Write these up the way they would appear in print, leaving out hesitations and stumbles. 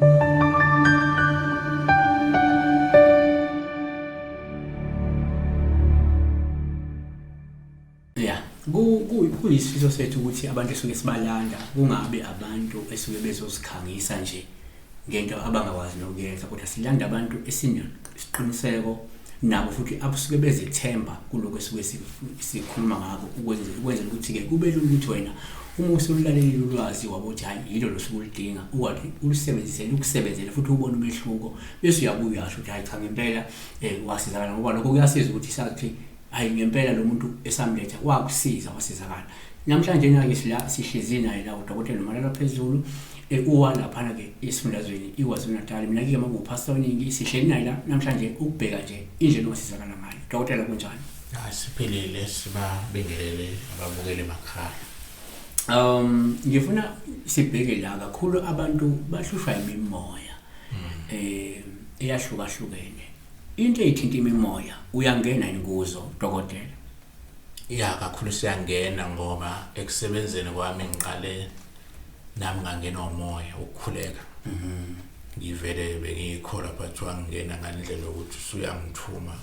Yeah, kuyisifiso sethu ukuthi abantu esuke sibalanda kungabe abantu esuke bezosikhangisa nje ngento abangakwazi nokuyenza, kodwa silanda abantu esinesiqiniseko nabo futhi abasuke bezethemba kuloko esuke sikhuluma ngakho, ukwenzela ukuthi-ke kube lula ukuthi wena uma usulalelile ulwazi wabothi hayi yilo losuku ulidinga ukwathi ulusebenzisele ukusebenzele futhi ubone umehluko, bese uyabuya uyasho ukuthi hayi cha ngempela wasizakala, ngoba lokho kuyasiza ukuthi sathi hayi ngempela lo muntu esamletha wakusiza wasizakala. Namhlanje nake sihlezi naye la uDokotela Malala Phezulu uwalaphana ke esifundazweni iKwaZulu-Natal. Mina ke manje upastor oningi sihleli naye la namhlanje ukubheka nje indlela osizakala ngayo. Dokotela kunjani? Siphilile, sibabingelele ababukeli emakhaya. Ngifuna sibheke la kakhulu abantu bahlushwa imimoya eyahlukahlukene. Into eyithinta imimoya uyangena kuzo Dokotela? Ya kakhulu siyangena ngoba ekusebenzeni kwami ngiqale nami ngangena umoya ukukhuleka. Ngivele bengikhola bathiwa ngingena ngandlela ukuthi usuyangithuma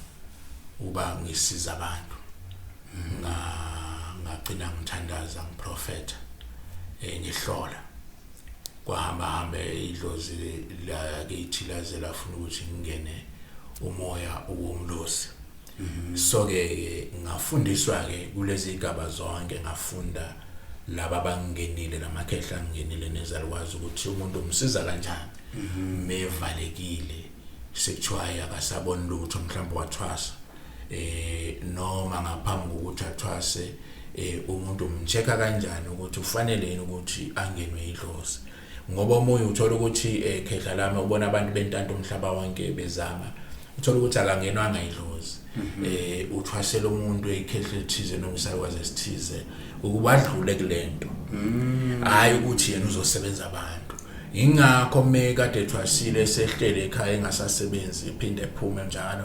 uba ngisiza abantu. Ngagcina ngithandaza ngiprofeta ngihlola. Kwahamba idlozi la kithi laze lafuna ukuthi ngingene umoya uwumlosi. So ke ngafundiswa ke kulezi igaba zonke, ngafunda laba bangenile namakhehla ngingenile nezalwazi ukuthi umuntu umsiza kanjani mevalekile sekuthiwa akasabona lutho mhlawumbe wathwasa noma ngaphambi kokuthi athwase umuntu umcheka kanjani ukuthi ufanele yini ukuthi angenwe idlozi, ngoba omunye uthola ukuthi khehla lami ubona abantu bentanto umhlaba wonke bezama, uthola ukuthi akangenwanga idlozi. Uthwasela umuntu ekhehla elithize noma isakwazi esithize ukuba adlule kulento, hayi ukuthi yena uzosebenza abantu. Ingakho mekade ethwasile sehlele ekhaya engasasebenzi iphinde ephume njalo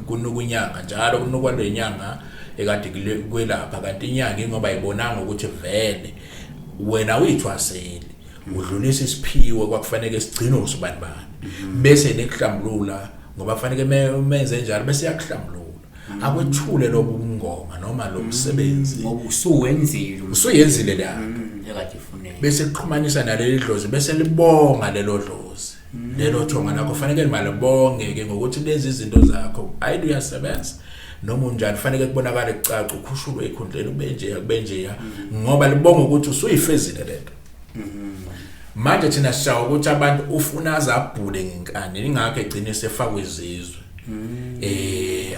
kunokunyanga njalo kunokwalenyanga ekade kwelapha, kanti inyanga ingoba ayibonanga ukuthi vele wena uyithwasele udlulisa isiphiwo kwakufanele sigcinwe usibani bese nekuhlambulula ngoba fanele menze njalo bese yakuhlambulula akwethule lobungoma noma lo msebenzi ngoba usuyenzile la ekade ifuneka, bese kuxhumanisa naleli dlozi bese libonga lelo dlozi lelo thonga lakho fanele malibonge ke ngokuthi lezi izinto zakho ayidu uyasebenza noma unjani fanele kubonakala kucaca ukhushulwe ekhundleni kube nje ngoba libonga ukuthi usuyifezile lento. Manje thina sishawa ukuthi abantu ufuna azabhule ngenkani ingakho egcine sefakwe izizwe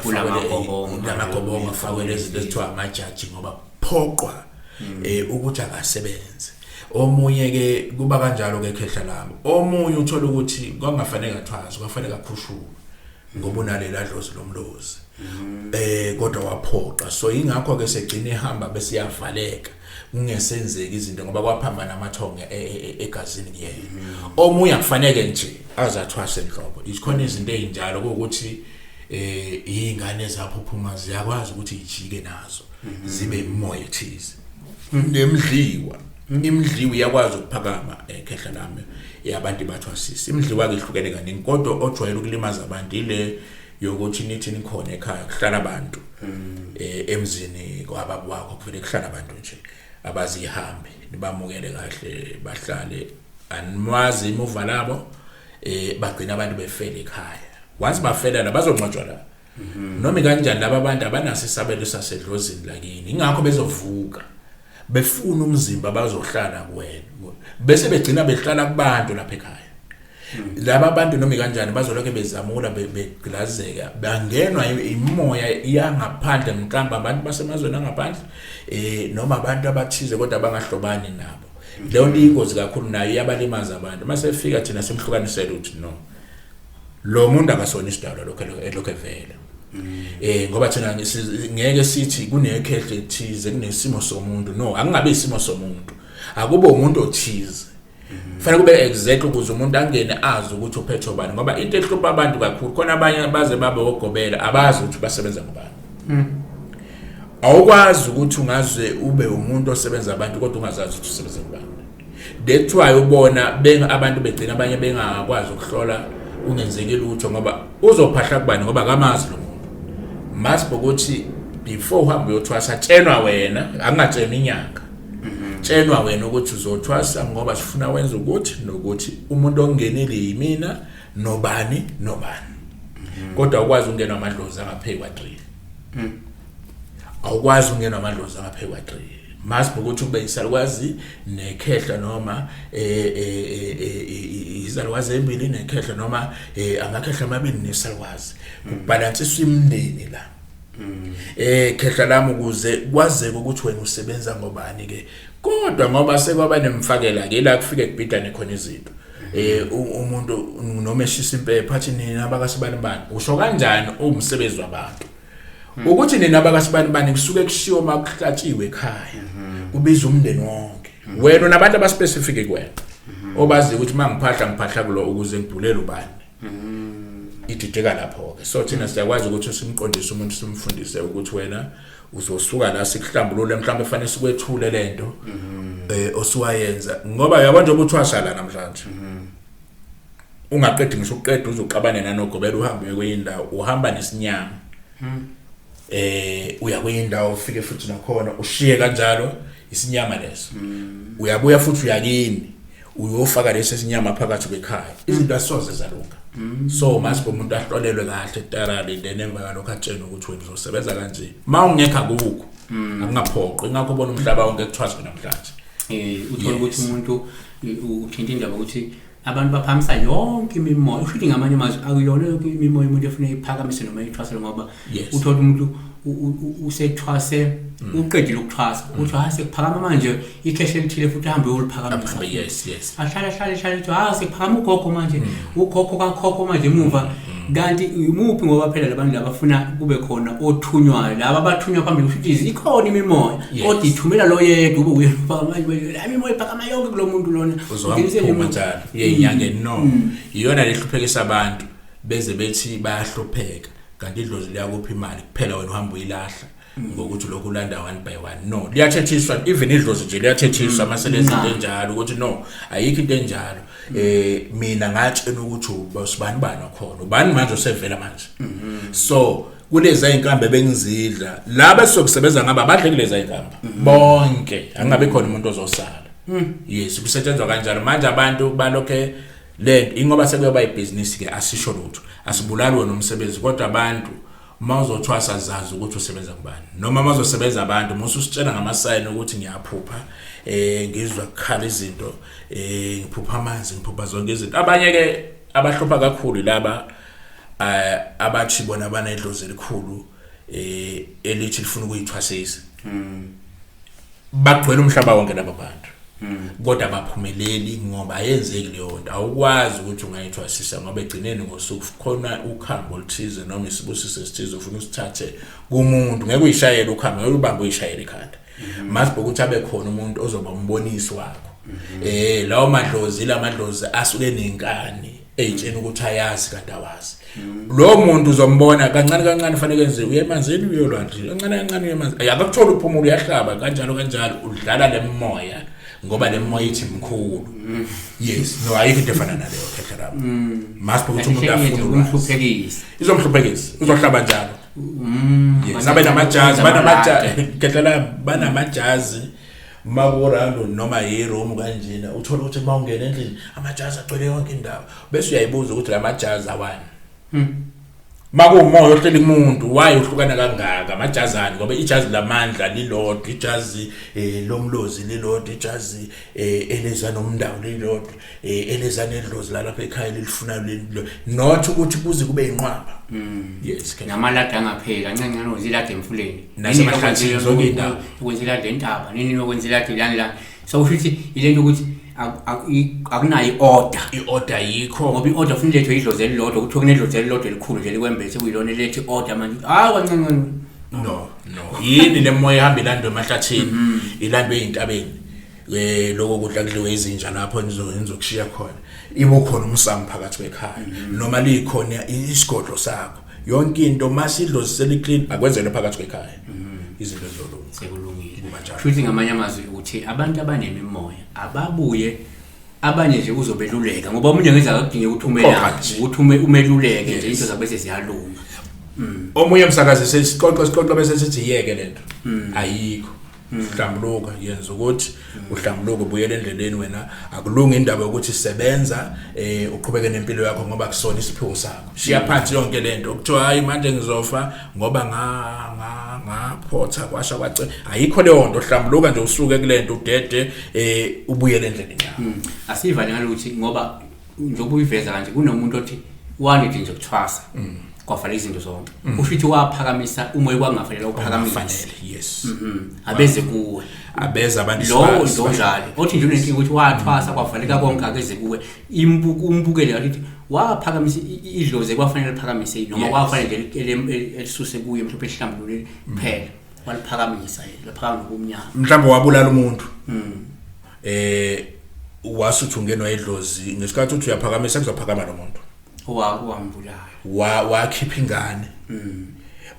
kulamakhobongo afakwe lezi ezithiwa amajaji ngoba phoqwa ukuthi akasebenze. Omunye ke kuba kanjalo ke khehla lami, omunye uthola ukuthi kwangafanele athwaze kwafanele akhushulwe ngoba unalela dlozi lomlozi kodwa waphoqa. So ingakho ke segcine ehamba bese yavaleka kungesenzeki izinto ngoba kwaphambana amathonga egazini yena. Omunye akufanele nje azathwase enhlobo. Ikhona izinto ezinjalo ukuthi izingane zaphuphuma ziyakwazi ukuthi ijike nazo zibe imoya ethize. Nemdliwa imdliwa iyakwazi ukuphakama ekhehla lami yabantu bathwasisa. Imdliwa ke ihlukene kaningi kodwa ojwayele ukulimaza abantu ile yokuthi nithi nikhona ekhaya kuhlala abantu emzini kwababa wakho kufanele kuhlala abantu nje abazihambe nibamukele kahle bahlale anwazi imuva labo bagcina abantu befele ekhaya. Once bafela la bazongcwatshwa la noma kanjani laba abantu abanaso isabelo sasedlozini lakini, ingakho bezovuka befuna umzimba bazohlala kuwena bese begcina behlala kubantu lapha ekhaya. Laba abantu noma kanjani bazolokho bezamula beglazeka bangenwa imoya yangaphandle mhlamba abantu basemazweni angaphandle noma abantu abathize kodwa abangahlobani nabo. Leyo nto ingozi kakhulu nayo yabalimaza abantu. Mase fika thina simhlukanisela ukuthi no lo muntu akasona isidalwa lokho evela ngoba thina ngeke sithi kunekhehla ethize kunesimo somuntu. No, akungabe isimo somuntu, akube umuntu othize. Fanele kube exact ukuze umuntu angene azi ukuthi uphethe obani, ngoba into ehlupha abantu kakhulu khona abanye baze babe ogobela abazi ukuthi basebenza ngobani. Awukwazi ukuthi ungaze ube umuntu osebenza abantu kodwa ungazazi ukuthi usebenza ngobani. that's why ubona abantu begcina abanye bengakwazi ukuhlola ungenzeki lutho ngoba uzophahla kubani ngoba akamazi lo muntu must ukuthi before uhambe uyothwasa tshenwa wena angatshena inyanga tshenwa wena ukuthi uzothwasa ngoba sifuna wenza ukuthi nokuthi umuntu ongenile yimina nobani kodwa ukwazi ungena amadlozi angaphe kwa 3 awukwazi ungena amadlozi angaphe kwa 3 must ukuthi ube isalukwazi nekhehla noma isalukwazi embili nekhehla noma amakhehla amabili nesalukwazi kubalansiswa imndeni la khehla lami ukuze kwazeke ukuthi wena usebenza ngobani ke kodwa ngoba sekwaba nemfakela ke la kufike kubhidane khona izinto umuntu noma eshisa impepha athi nina abakasibanibani usho kanjani umsebenzi wabantu ukuthi nina abakasibanibani kusuke kushiwo makuhlatshiwe ekhaya kubiza umndeni wonke wena nabantu abaspecific kwena obazi ukuthi mangiphahla kulo ukuze ngibhulele ubani idideka lapho ke so thina siyakwazi ukuthi simqondise umuntu simfundise ukuthi wena uzosuka la sikuhlambulule mhlawumbe kufanele sikwethule lento osuwayenza ngoba uyabona nje ubuthwasha la namhlanje ungaqedi ngisho ukuqeda uzoxabana nanogobela uhambe kweyindawo uhamba nesinyama uya kweyindawo ufike futhi nakhona ushiye kanjalo isinyama leso uyabuya futhi uyakini uyofaka lesi sinyama phakathi kwekhaya izinto asoze zalunga so masibo umuntu ahlolelwe kahle tarali then emva kalokho atshene ukuthi wena uzosebenza kanje mawungekho kukho akungaphoqi ingakho ubona umhlaba wonke kuthwasa namhlanje uthola ukuthi umuntu uthinta indaba ukuthi abantu baphamisa yonke imimoya ushithi ngamanye amazwi akuyona yonke imimoya umuntu efuna iphakamise noma ithwasele ngoba uthola umuntu usethwase uqedile ukuthwasa uthi sekuphakama manje ikheshe elithile futhi ahambe uyoliphakamisa yes ahlala uthi sekuphakama ugogo manje ugogo kakhokho manje emuva kanti umuphi ngoba phela labantu labafuna kube khona othunywayo laba abathunywa phambili futhi ikhona imimoya kodwa ithumela lo yedwa ube uyephakama manje la imimoya iphakama yonke kulomuntu lona uzophuma njalo yenyanga no iyona lehluphekisa abantu beze bethi bayahlupheka kanti idlozi liyakuphi imali kuphela wena uhamba uyilahla ngokuthi lokhu ulanda 1 by 1 no liyathethiswa even idlozi nje liyathethiswa maselenza into enjalo ukuthi no ayikho into enjalo mina ngatshena ukuthi ubani khona ubani manje osevela manje so kulezi inkambe bengizidla laba sokusebenza ngaba badle kulezi inkamba bonke angabe khona umuntu ozosala yes kusetshenzwa kanjalo manje abantu balokhe le ingoba sekuyoba ibusiness ke asisho lutho asibulali wona umsebenzi kodwa abantu mawuzothwasa zazi ukuthi usebenza kubani noma mazosebenza abantu mususitshela ngamasayini ukuthi ngiyaphupha ngizwa kukhala izinto ngiphupha amanzi ngiphupha zonke izinto abanye ke abahlupha kakhulu laba abathi bona banedlozi elikhulu elithi lifuna ukuyithwasisa bagcwele umhlaba wonke laba bantu kodwa abaphumeleli ngoba ayenzeki leyo nto awukwazi ukuthi ungayithwasisa ngoba egcineni ngosuku khona ukhambo oluthize noma isibusiso esithize ufuna usithathe kumuntu ngeke uyishayele ukhambo ngeke ubambe uyishayele ekhanda masibe ukuthi abe khona umuntu ozoba umbonisi wakho lawo madlozi asuke nenkani eyitshena ukuthi ayazi kade awazi lo muntu uzombona kancane fanele enze uye emanzini uyolwandle kancane uye emanzini akakuthola uphumula uyahlaba kanjalo udlala lemoya ngoba lemoya ithi mkhulu yes no ayikho into efana naleyo khehla lapho masibe ukuthi umuntu afuna umhluphekisa izomhluphekisa uzohlaba njalo yes nabe namajazi banamajazi makurando noma yiroom kanjena uthola ukuthi mawungena endlini amajazi agcwele yonke indawo bese uyayibuza ukuthi la majazi awani makumoya ohleli umuntu why uhlukana kangaka amajazani ngoba ijazi lamandla lilodwa ijazi lomlozi lilodwa ijazi eleza nomndawo lilodwa eleza nedlozi lapha ekhaya lilifuna not ukuthi kuze kube inqwaba yes namalada angaphela kancane ozilada emfuleni nasemahlanzini zonke indawo ukwenzela lentaba nini nokwenzela la so ushithi ilento ukuthi akunayi order yikho ngoba iorder ufuna letho idlozi elilodwa ukuthi kunedlozi elilodwa elikhulu nje likwembethe kuyilona lethi order manje kancane no yini lemoya ihamba ilando emahlathini ilando ezintabeni lokho kudla kudliwe izinja lapho nizokushiya khona ibo khona umsamo phakathi kwekhaya noma likhona isigodlo sakho yonke into masidlozi seliclean akwenzele phakathi kwekhaya izinto zolunga sekulungile kuba njalo. futhi ngamanye amazwi ukuthi abantu abanemimoya ababuye abanye nje uzobeluleka ngoba umunye ngeza akudinge ukuthi umeluleke nje into zabe seziyalunga. Omunye umsakazi sesixoxa bese sithi yeke lento ayikho. Uhlambuluka yenza ukuthi uhlambuluka ubuyele endleleni wena akulunga indaba ukuthi sebenza uqhubeke nempilo yakho ngoba kusona isiphiwo sakho. Shiya phansi yonke lento kuthiwa hayi manje ngizofa ngoba ngaphotha kwasha kwace ayikho leyo nto. Uhlambuluka nje usuke kulento udede ubuyele endleleni yakho. Asivale ngalokuthi ngoba njengoba uyiveza kanje kunomuntu othi waneti nje ukuthwasa kwafanele izinto zonke ushithi waphakamisa umoya kwangafanele uphakamisa. Yes. Abeze kuwe abeza abantu lo njalo othi nje unenkinga ukuthi wathwasa kwafanele konke akeze kuwe umbukele ngathi waphakamisa idlozi kwafanele liphakamise noma kwafanele elisuse kuye mhlawumbe ehlambulule kuphela waliphakamisa laphakamisa kumnyama mhlawumbe wabulala umuntu wasuthi ungenwa idlozi ngesikhathi uthi uyaphakamisa kuzophakama lo muntu owambulayo wakhipha ingane.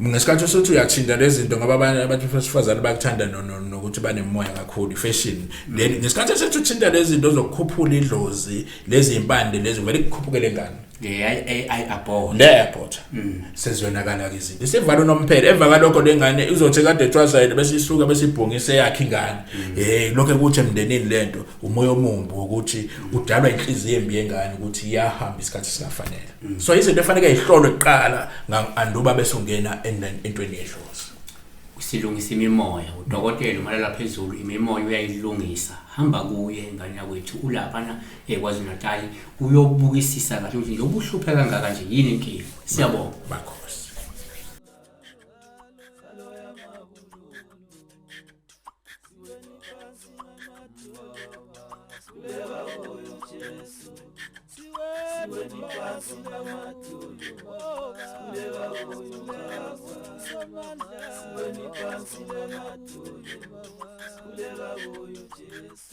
Ngesikhathi usuthi uyathinta lezi zinto ngoba abantu besifazane bakuthanda nokuthi banemoya kakhulu fashion. Then ngesikhathi sethi uthinta lezi zinto zokukhuphula idlozi lezi impande lezi vele kukhuphukele ngane le-airport sezionakala ke izinto isivalo nomphele emva kalokho lengane izothi kade ethwasayile bese isuka bese ibhongise yakhe ingane. Lokho ukuthi emndenini lento umoya omumbi ukuthi udalwa inhliziyo embi yengane ukuthi iyahamba isikhathi singafanele. So izinto efanele ihlolwe kuqala anduba bese ungena entweni yedlozi. Silungisa imimoya udokotela umalala phezulu imimoya uyayilungisa hamba kuye ngane yakwethu ulaphana eKwaZulu Natal uyobukisisa kahle ukuthi nje ubuhluphe kangaka nje yini inkinga. Siyabonga bakhosi. Kuleka uyo Jesu